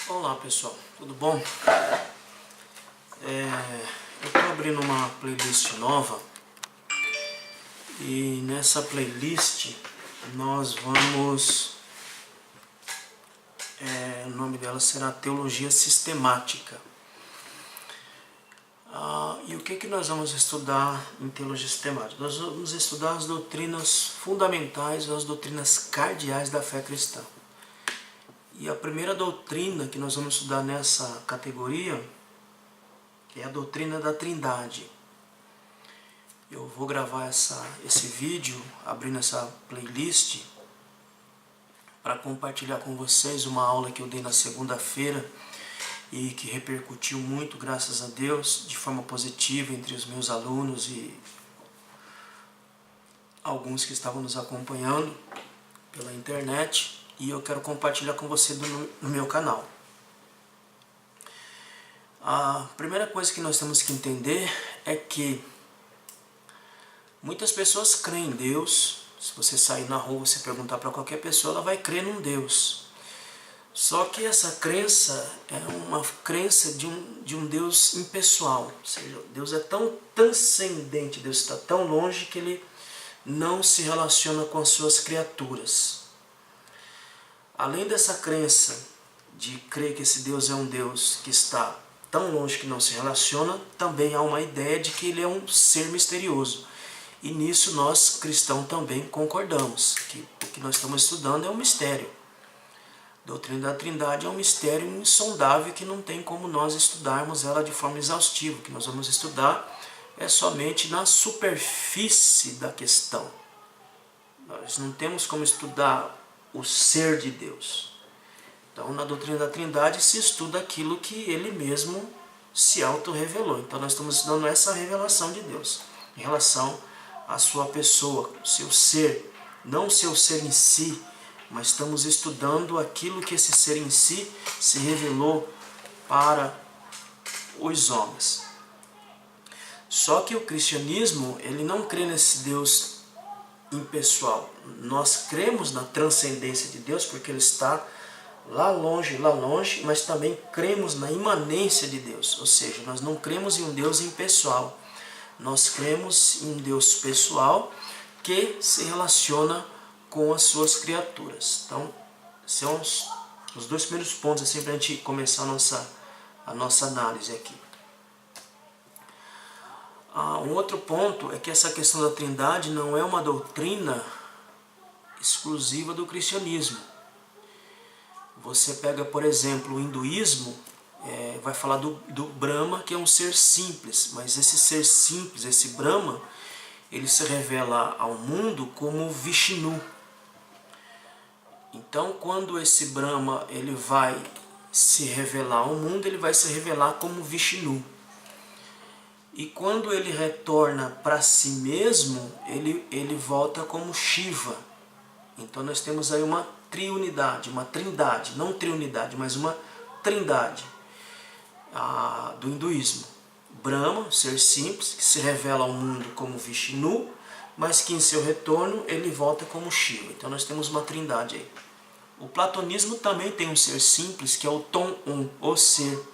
Olá pessoal, tudo bom? Eu estou abrindo uma playlist nova e nessa playlist nós vamos... o nome dela será Teologia Sistemática. E o que nós vamos estudar em Teologia Sistemática? Nós vamos estudar as doutrinas fundamentais, as doutrinas cardeais da fé cristã. E a primeira doutrina que nós vamos estudar nessa categoria é a doutrina da Trindade. Eu vou gravar esse vídeo, abrindo essa playlist, para compartilhar com vocês uma aula que eu dei na segunda-feira e que repercutiu muito, graças a Deus, de forma positiva entre os meus alunos e alguns que estavam nos acompanhando pela internet. E eu quero compartilhar com você no meu canal. A primeira coisa que nós temos que entender é que muitas pessoas creem em Deus. Se você sair na rua e você perguntar para qualquer pessoa, ela vai crer num Deus. Só que essa crença é uma crença de um Deus impessoal. Ou seja, Deus é tão transcendente, Deus está tão longe que Ele não se relaciona com as suas criaturas. Além dessa crença de crer que esse Deus é um Deus que está tão longe que não se relaciona, também há uma ideia de que Ele é um ser misterioso. E nisso nós, cristãos, também concordamos, que o que nós estamos estudando é um mistério. A doutrina da Trindade é um mistério insondável que não tem como nós estudarmos ela de forma exaustiva. O que nós vamos estudar é somente na superfície da questão. Nós não temos como estudar o ser de Deus. Então, na doutrina da Trindade se estuda aquilo que Ele mesmo se auto-revelou. Então, nós estamos estudando essa revelação de Deus em relação à sua pessoa, o seu ser, não o seu ser em si, mas estamos estudando aquilo que esse ser em si se revelou para os homens. Só que o cristianismo, ele não crê nesse Deus impessoal. Nós cremos na transcendência de Deus porque Ele está lá longe, mas também cremos na imanência de Deus. Ou seja, nós não cremos em um Deus impessoal. Nós cremos em um Deus pessoal que se relaciona com as suas criaturas. Então, são os dois primeiros pontos assim, para a gente começar a nossa análise aqui. Um outro ponto é que essa questão da Trindade não é uma doutrina exclusiva do cristianismo. Você pega, por exemplo, o hinduísmo, vai falar do Brahma, que é um ser simples, mas esse ser simples, esse Brahma, ele se revela ao mundo como Vishnu. Então, quando esse Brahma ele vai se revelar ao mundo, ele vai se revelar como Vishnu. E quando ele retorna para si mesmo, ele volta como Shiva. Então nós temos aí uma triunidade, uma trindade, não triunidade, mas uma trindade do hinduísmo. Brahma, ser simples, que se revela ao mundo como Vishnu, mas que em seu retorno ele volta como Shiva. Então nós temos uma trindade aí. O platonismo também tem um ser simples, que é o Tom Um, o ser.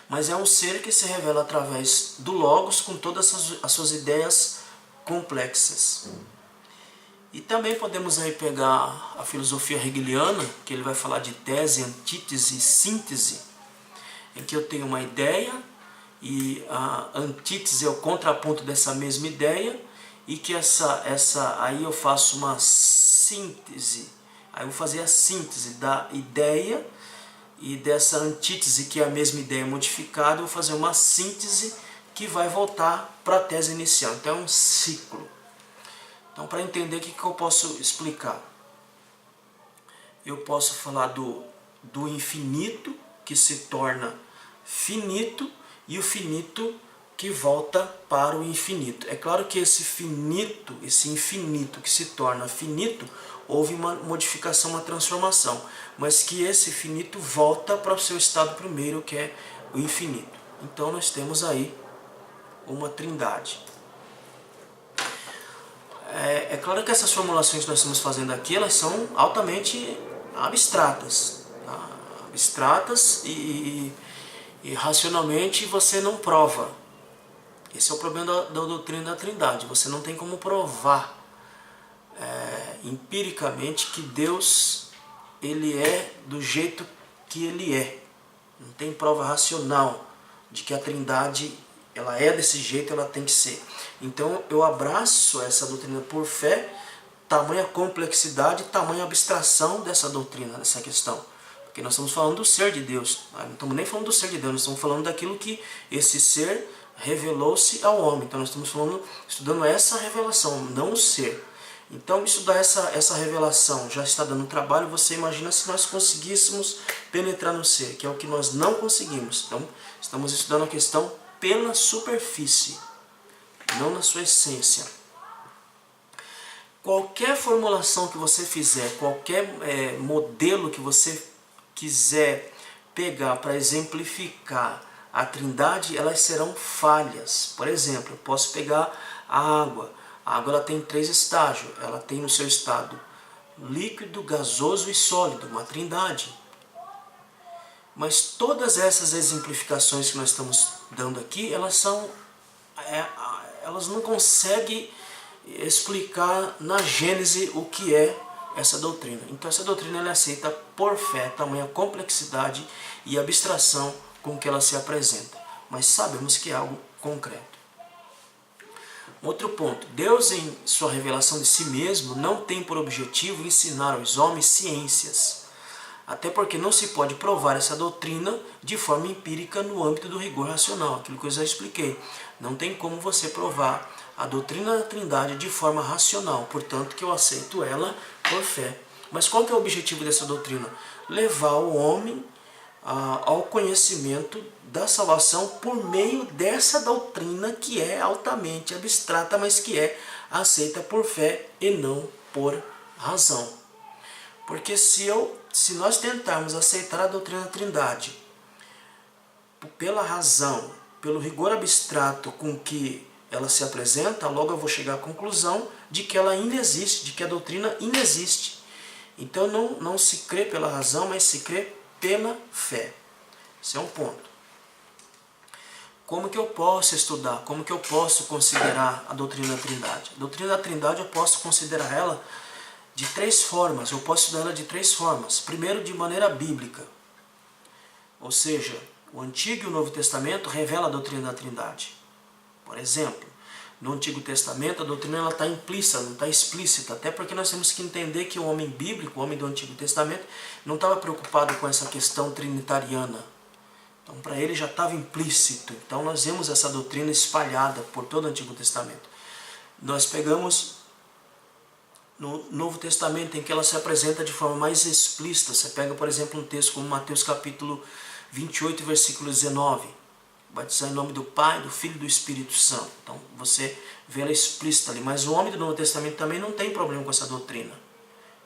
Mas é um ser que se revela através do Logos com todas as suas ideias complexas. E também podemos aí pegar a filosofia hegeliana, que ele vai falar de tese, antítese e síntese, em que eu tenho uma ideia e a antítese é o contraponto dessa mesma ideia, e que aí eu faço uma síntese. Aí eu vou fazer a síntese da ideia e dessa antítese, que é a mesma ideia modificada, eu vou fazer uma síntese que vai voltar para a tese inicial. Então é um ciclo. Então, para entender, o que eu posso explicar? Eu posso falar do infinito, que se torna finito, e o finito que volta para o infinito. É claro que esse infinito que se torna finito, houve uma modificação, uma transformação, mas que esse finito volta para o seu estado primeiro, que é o infinito. Então nós temos aí uma trindade. É claro que essas formulações que nós estamos fazendo aqui, elas são altamente abstratas. Tá? abstratas e racionalmente você não prova. Esse é o problema da doutrina da Trindade. Você não tem como provar empiricamente que Deus ele é do jeito que ele é. Não tem prova racional de que a Trindade ela é desse jeito, ela tem que ser. Então eu abraço essa doutrina por fé, tamanha complexidade, tamanha abstração dessa doutrina, dessa questão. Porque nós estamos falando do ser de Deus. Não estamos nem falando do ser de Deus, nós estamos falando daquilo que esse ser revelou-se ao homem. Então nós estamos estudando essa revelação, não o ser. Então estudar essa revelação já está dando trabalho. Você imagina se nós conseguíssemos penetrar no ser, que é o que nós não conseguimos. Então estamos estudando a questão pela superfície, não na sua essência. Qualquer formulação que você fizer, qualquer modelo que você quiser pegar para exemplificar a Trindade, elas serão falhas. Por exemplo, eu posso pegar a água. A água ela tem 3 estágios. Ela tem no seu estado líquido, gasoso e sólido, uma trindade. Mas todas essas exemplificações que nós estamos dando aqui, elas não conseguem explicar na Gênese o que é essa doutrina. Então essa doutrina ela é aceita por fé, tamanha complexidade e abstração com que ela se apresenta. Mas sabemos que é algo concreto. Outro ponto, Deus em sua revelação de si mesmo não tem por objetivo ensinar aos homens ciências, até porque não se pode provar essa doutrina de forma empírica no âmbito do rigor racional, aquilo que eu já expliquei. Não tem como você provar a doutrina da Trindade de forma racional, portanto que eu aceito ela por fé. Mas qual que é o objetivo dessa doutrina? Levar o homem ao conhecimento da salvação por meio dessa doutrina que é altamente abstrata, mas que é aceita por fé e não por razão. Porque se nós tentarmos aceitar a doutrina da Trindade pela razão, pelo rigor abstrato com que ela se apresenta, logo eu vou chegar à conclusão de que ela inexiste, de que a doutrina inexiste. Então não se crê pela razão, mas se crê pela fé. Esse é um ponto. Como que eu posso estudar? Como que eu posso considerar a doutrina da Trindade? A doutrina da Trindade eu posso considerar ela de 3 formas. Eu posso estudar ela de 3 formas. Primeiro, de maneira bíblica. Ou seja, o Antigo e o Novo Testamento revelam a doutrina da Trindade. Por exemplo, no Antigo Testamento a doutrina está implícita, não está explícita, até porque nós temos que entender que o homem bíblico, o homem do Antigo Testamento, não estava preocupado com essa questão trinitariana. Então para ele já estava implícito. Então nós vemos essa doutrina espalhada por todo o Antigo Testamento. Nós pegamos no Novo Testamento em que ela se apresenta de forma mais explícita. Você pega, por exemplo, um texto como Mateus capítulo 28, versículo 19. Batizar em nome do Pai, do Filho e do Espírito Santo. Então você vê ela explícita ali. Mas o homem do Novo Testamento também não tem problema com essa doutrina.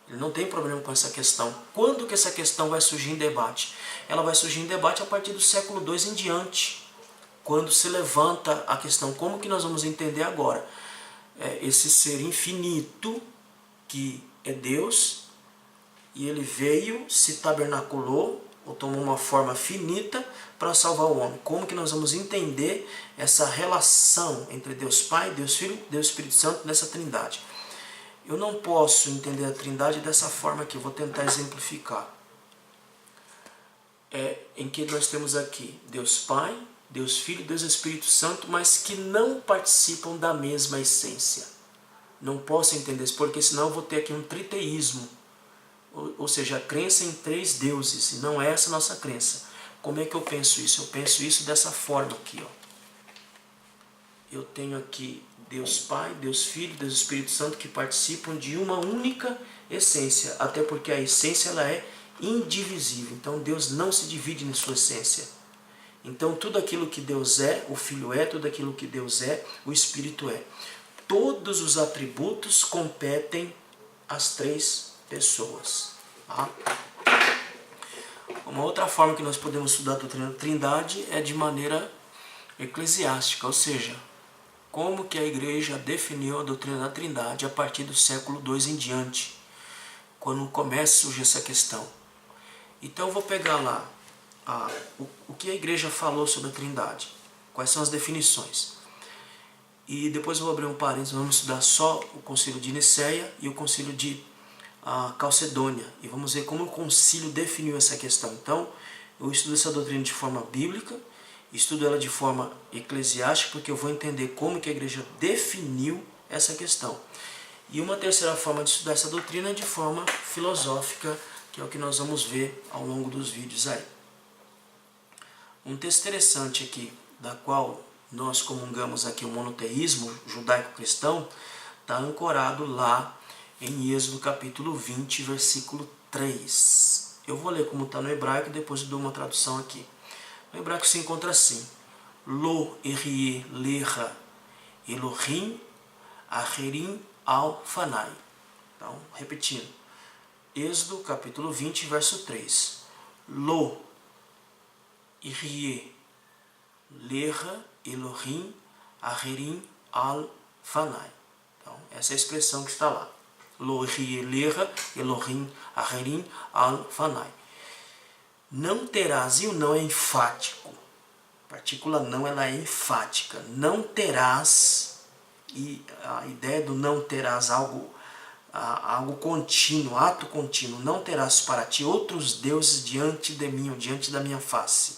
Ele não tem problema com essa questão. Quando que essa questão vai surgir em debate? Ela vai surgir em debate a partir do século II em diante. Quando se levanta a questão, como que nós vamos entender agora? Esse ser infinito, que é Deus, e ele veio, se tabernaculou, ou tomou uma forma finita para salvar o homem. Como que nós vamos entender essa relação entre Deus Pai, Deus Filho e Deus Espírito Santo nessa trindade? Eu não posso entender a trindade dessa forma que eu vou tentar exemplificar. Em que nós temos aqui Deus Pai, Deus Filho e Deus Espírito Santo, mas que não participam da mesma essência. Não posso entender isso, porque senão eu vou ter aqui um triteísmo. Ou seja, a crença em 3 deuses, e não é essa a nossa crença. Como é que eu penso isso? Eu penso isso dessa forma aqui. Eu tenho aqui Deus Pai, Deus Filho, Deus Espírito Santo que participam de uma única essência, até porque a essência ela é indivisível. Então Deus não se divide em sua essência. Então tudo aquilo que Deus é, o Filho é, tudo aquilo que Deus é, o Espírito é. Todos os atributos competem às 3 pessoas. Tá? Uma outra forma que nós podemos estudar a doutrina da Trindade é de maneira eclesiástica, ou seja, como que a igreja definiu a doutrina da Trindade a partir do século II em diante, quando começa a surgir essa questão. Então eu vou pegar lá o que a igreja falou sobre a Trindade, quais são as definições. E depois eu vou abrir um parênteses, vamos estudar só o concílio de Nicéia e o concílio de Calcedônia. E vamos ver como o concílio definiu essa questão. Então, eu estudo essa doutrina de forma bíblica, estudo ela de forma eclesiástica, porque eu vou entender como que a igreja definiu essa questão. E uma terceira forma de estudar essa doutrina é de forma filosófica, que é o que nós vamos ver ao longo dos vídeos aí. Um texto interessante aqui, da qual nós comungamos aqui o monoteísmo judaico-cristão, está ancorado lá em Êxodo capítulo 20, versículo 3. Eu vou ler como está no hebraico e depois eu dou uma tradução aqui. No hebraico se encontra assim: Lo erie lecha Elohim acherim al fanai. Então, repetindo. Êxodo capítulo 20, verso 3. Lo erie lecha Elohim acherim al fanai. Então, essa é a expressão que está lá. Lo erie lecha Elohim acherim al fanai. Não terás, e o não é enfático. A partícula não, ela é enfática. Não terás, e a ideia do não terás algo contínuo, ato contínuo. Não terás para ti outros deuses diante de mim, ou diante da minha face.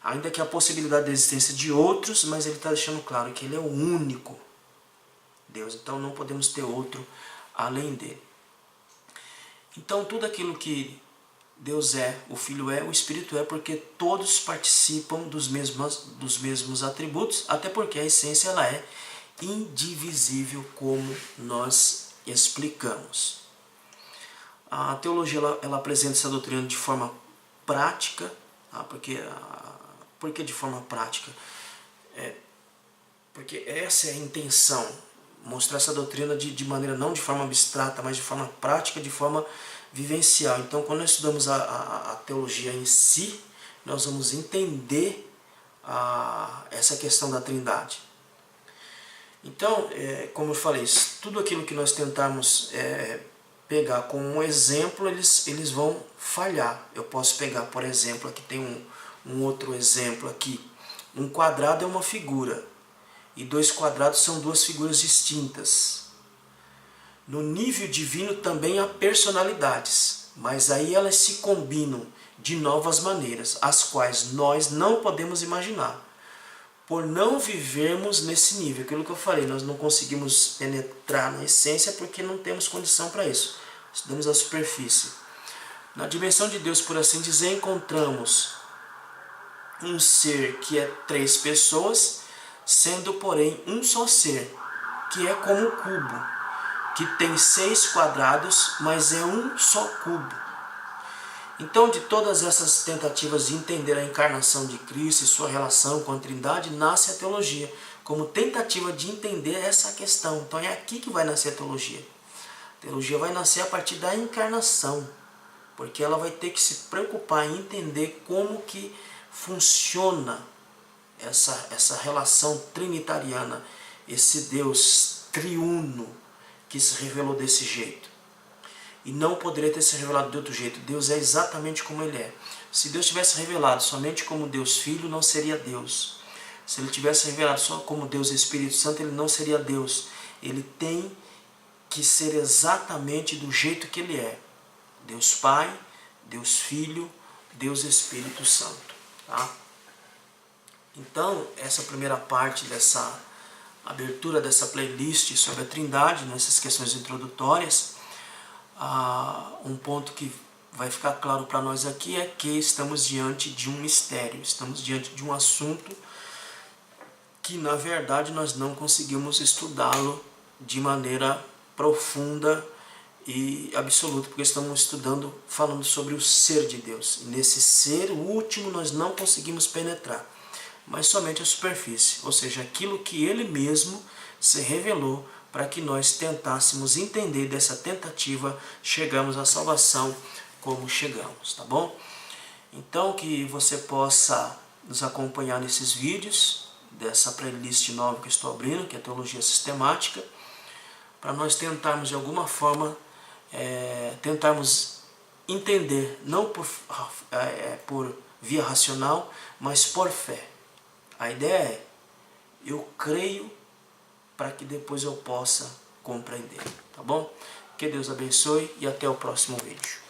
Ainda que a possibilidade da existência de outros, mas ele está deixando claro que ele é o único Deus. Então não podemos ter outro além dele. Então tudo aquilo que Deus é, o Filho é, o Espírito é, porque todos participam dos mesmos atributos, até porque a essência ela é indivisível, como nós explicamos. A teologia ela apresenta essa doutrina de forma prática, porque de forma prática? Porque essa é a intenção, mostrar essa doutrina de maneira não de forma abstrata, mas de forma prática, de forma vivencial. Então, quando nós estudamos a teologia em si, nós vamos entender essa questão da Trindade. Então, como eu falei, tudo aquilo que nós tentarmos pegar como um exemplo, eles vão falhar. Eu posso pegar, por exemplo, aqui tem um outro exemplo aqui. Um quadrado é uma figura, e dois quadrados são duas figuras distintas. No nível divino também há personalidades, mas aí elas se combinam de novas maneiras, as quais nós não podemos imaginar, por não vivermos nesse nível. Aquilo que eu falei, nós não conseguimos penetrar na essência porque não temos condição para isso. Estudamos a superfície. Na dimensão de Deus, por assim dizer, encontramos um ser que é 3 pessoas, sendo porém um só ser, que é como o cubo, que tem 6 quadrados, mas é um só cubo. Então, de todas essas tentativas de entender a encarnação de Cristo e sua relação com a Trindade, nasce a teologia, como tentativa de entender essa questão. Então é aqui que vai nascer a teologia. A teologia vai nascer a partir da encarnação, porque ela vai ter que se preocupar em entender como que funciona essa relação trinitariana, esse Deus triuno que se revelou desse jeito. E não poderia ter se revelado de outro jeito. Deus é exatamente como Ele é. Se Deus tivesse revelado somente como Deus Filho, não seria Deus. Se Ele tivesse revelado só como Deus Espírito Santo, Ele não seria Deus. Ele tem que ser exatamente do jeito que Ele é. Deus Pai, Deus Filho, Deus Espírito Santo. Tá? Então, essa primeira parte dessa abertura dessa playlist sobre a Trindade, nessas questões introdutórias, um ponto que vai ficar claro para nós aqui é que estamos diante de um mistério, estamos diante de um assunto que na verdade nós não conseguimos estudá-lo de maneira profunda e absoluta, porque estamos falando sobre o ser de Deus. E nesse ser, o último, nós não conseguimos penetrar, mas somente a superfície, ou seja, aquilo que Ele mesmo se revelou para que nós tentássemos entender dessa tentativa, chegamos à salvação como chegamos, tá bom? Então, que você possa nos acompanhar nesses vídeos, dessa playlist nova que eu estou abrindo, que é a Teologia Sistemática, para nós tentarmos de alguma forma, tentarmos entender, não por via racional, mas por fé. A ideia é, eu creio para que depois eu possa compreender, tá bom? Que Deus abençoe e até o próximo vídeo.